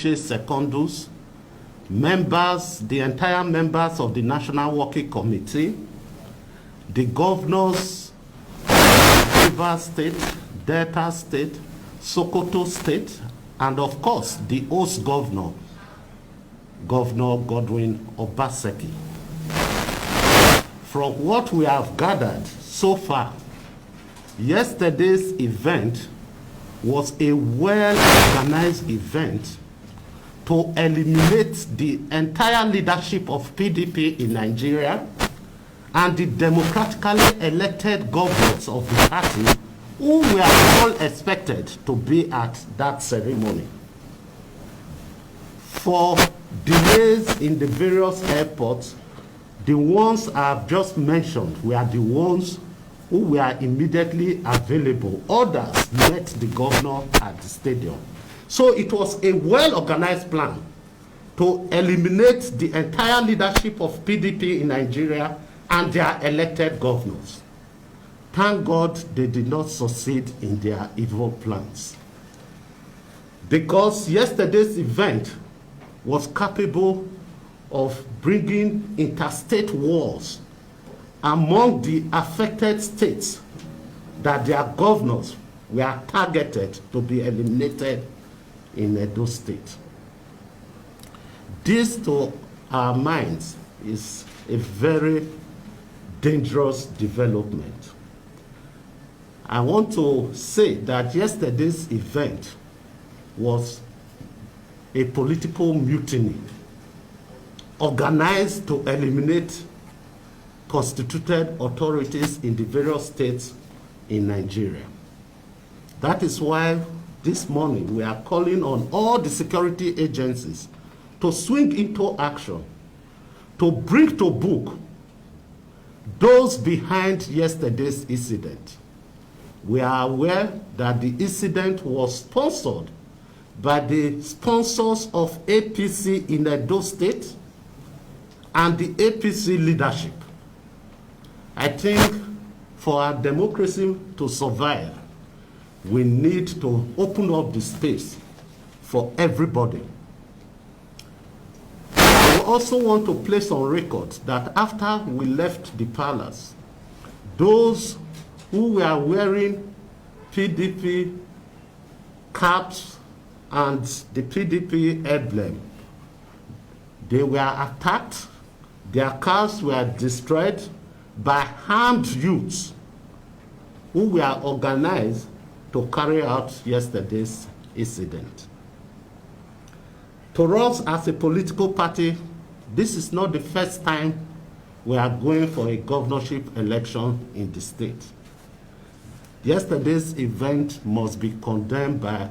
Uche Secondus, members, the entire members of the National Working Committee, the governors of Rivers State, Delta State, Sokoto State, and of course the host governor, Governor Godwin Obaseki. From what we have gathered so far, yesterday's event was a well-organized event to eliminate the entire leadership of PDP in Nigeria and the democratically elected governors of the party who were all expected to be at that ceremony. For delays in the various airports, the ones I've just mentioned were the ones who were immediately available. Others met the governor at the stadium. So it was a well-organized plan to eliminate the entire leadership of PDP in Nigeria and their elected governors. Thank God they did not succeed in their evil plans. Because yesterday's event was capable of bringing interstate wars among the affected states that their governors were targeted to be eliminated in Edo State. This, to our minds, is a very dangerous development. I want to say that yesterday's event was a political mutiny organized to eliminate constituted authorities in the various states in Nigeria. That is why this morning we are calling on all the security agencies to swing into action, to bring to book those behind yesterday's incident. We are aware that the incident was sponsored by the sponsors of APC in Edo State and the APC leadership. I think for our democracy to survive, we need to open up the space for everybody. I also want to place on record that after we left the palace, those who were wearing PDP caps and the PDP emblem, they were attacked, their cars were destroyed by armed youths who were organized to carry out yesterday's incident. To us as a political party, this is not the first time we are going for a governorship election in the state. Yesterday's event must be condemned by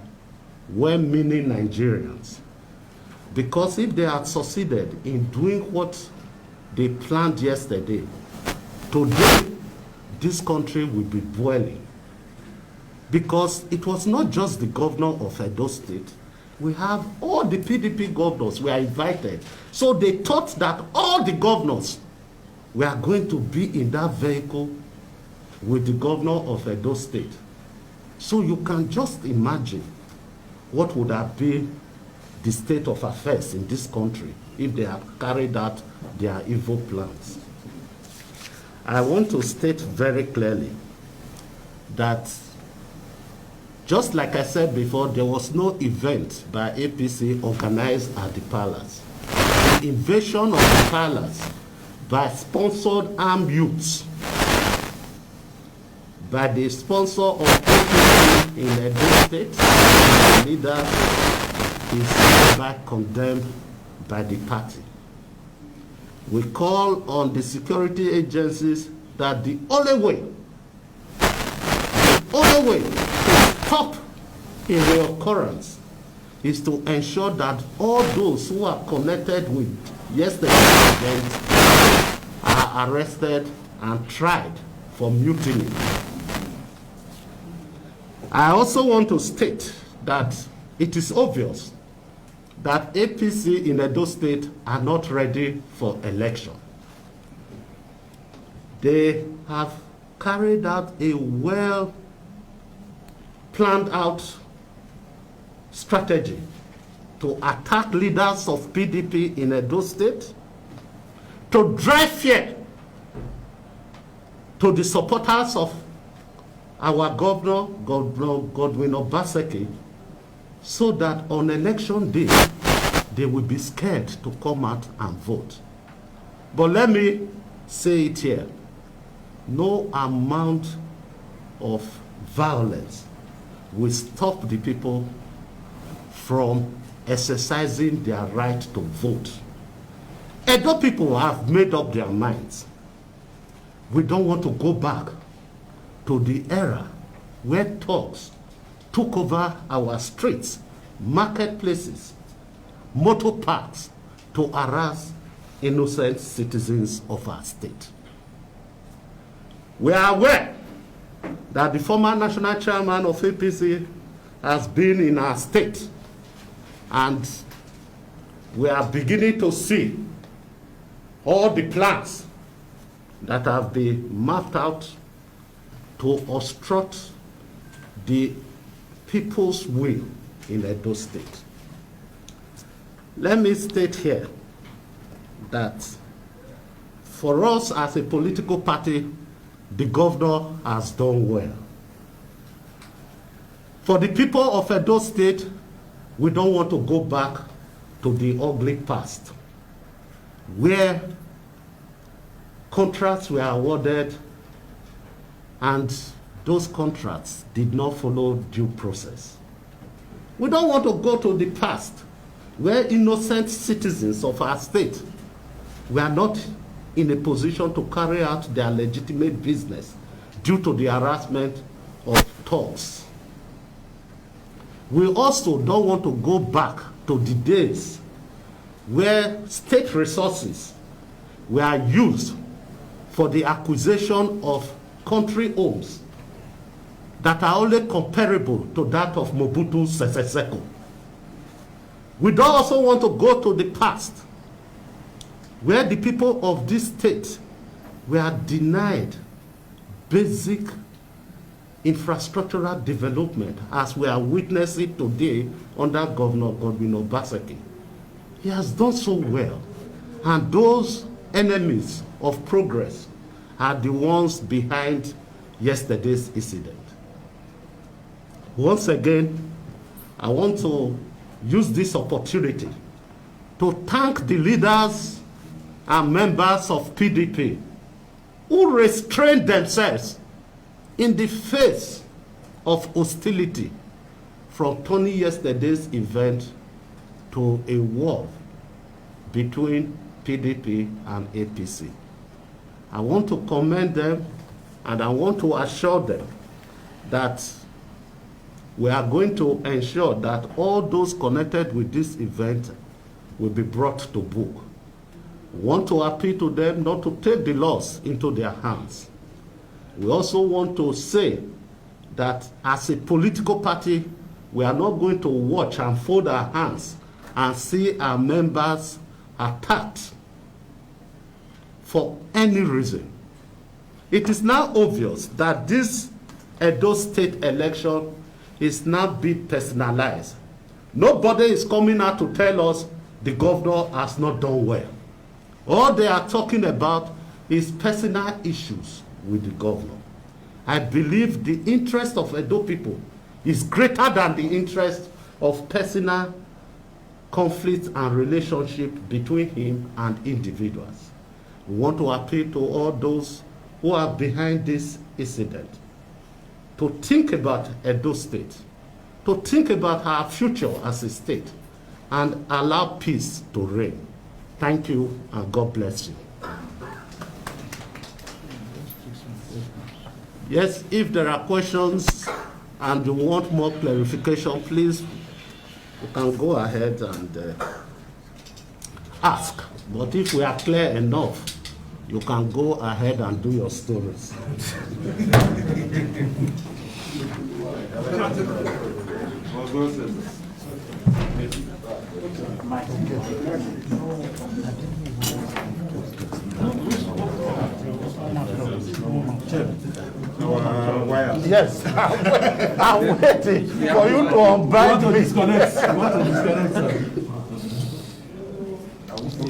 well-meaning Nigerians, because if they had succeeded in doing what they planned yesterday, today this country will be boiling. Because it was not just the governor of Edo State. We have all the PDP governors were invited. So they thought that all the governors were going to be in that vehicle with the governor of Edo State. So you can just imagine what would have been the state of affairs in this country if they had carried out their evil plans. I want to state very clearly that, just like I said before, there was no event by APC organized at the palace. The invasion of the palace by sponsored armed youths, by the sponsor of APC in Edo State, the leader is hereby condemned by the party. We call on the security agencies that the only way to stop a reoccurrence is to ensure that all those who are connected with yesterday's event are arrested and tried for mutiny. I also want to state that it is obvious that APC in Edo State are not ready for election. They have carried out a well planned out strategy to attack leaders of PDP in Edo State, to drive fear to the supporters of our governor, Godwin Obaseki, so that on election day, they will be scared to come out and vote. But let me say it here. No amount of violence will stop the people from exercising their right to vote. Edo people have made up their minds. We don't want to go back to the era where thugs took over our streets, marketplaces, motor parks to harass innocent citizens of our state. We are aware that the former national chairman of APC has been in our state, and we are beginning to see all the plans that have been mapped out to obstruct the people's will in Edo State. Let me state here that for us as a political party, the governor has done well. For the people of Edo State, we don't want to go back to the ugly past, where contracts were awarded and those contracts did not follow due process. We don't want to go to the past, where innocent citizens of our state were not in a position to carry out their legitimate business due to the harassment of thugs. We also don't want to go back to the days where state resources were used for the acquisition of country homes that are only comparable to that of Mobutu Sese Seko. We don't also want to go to the past, where the people of this state were denied basic infrastructural development, as we are witnessing today under Governor Godwin Obaseki. He has done so well, and those enemies of progress are the ones behind yesterday's incident. Once again, I want to use this opportunity to thank the leaders and members of PDP who restrained themselves in the face of hostility from turning yesterday's event to a war between PDP and APC. I want to commend them, and I want to assure them that we are going to ensure that all those connected with this event will be brought to book. We want to appeal to them not to take the laws into their hands. We also want to say that as a political party, we are not going to watch and fold our hands and see our members attacked for any reason. It is now obvious that this Edo State election is now being personalized. Nobody is coming out to tell us the governor has not done well. All they are talking about is personal issues with the governor. I believe the interest of Edo people is greater than the interest of personal conflict and relationship between him and individuals. We want to appeal to all those who are behind this incident to think about Edo State, to think about our future as a state, and allow peace to reign. Thank you, and God bless you. Yes, if there are questions and you want more clarification, please, you can go ahead and ask. But if we are clear enough, you can go ahead and do your stories. Our wires. Yes, I'm waiting for you to unbind me. You want to disconnect, sir.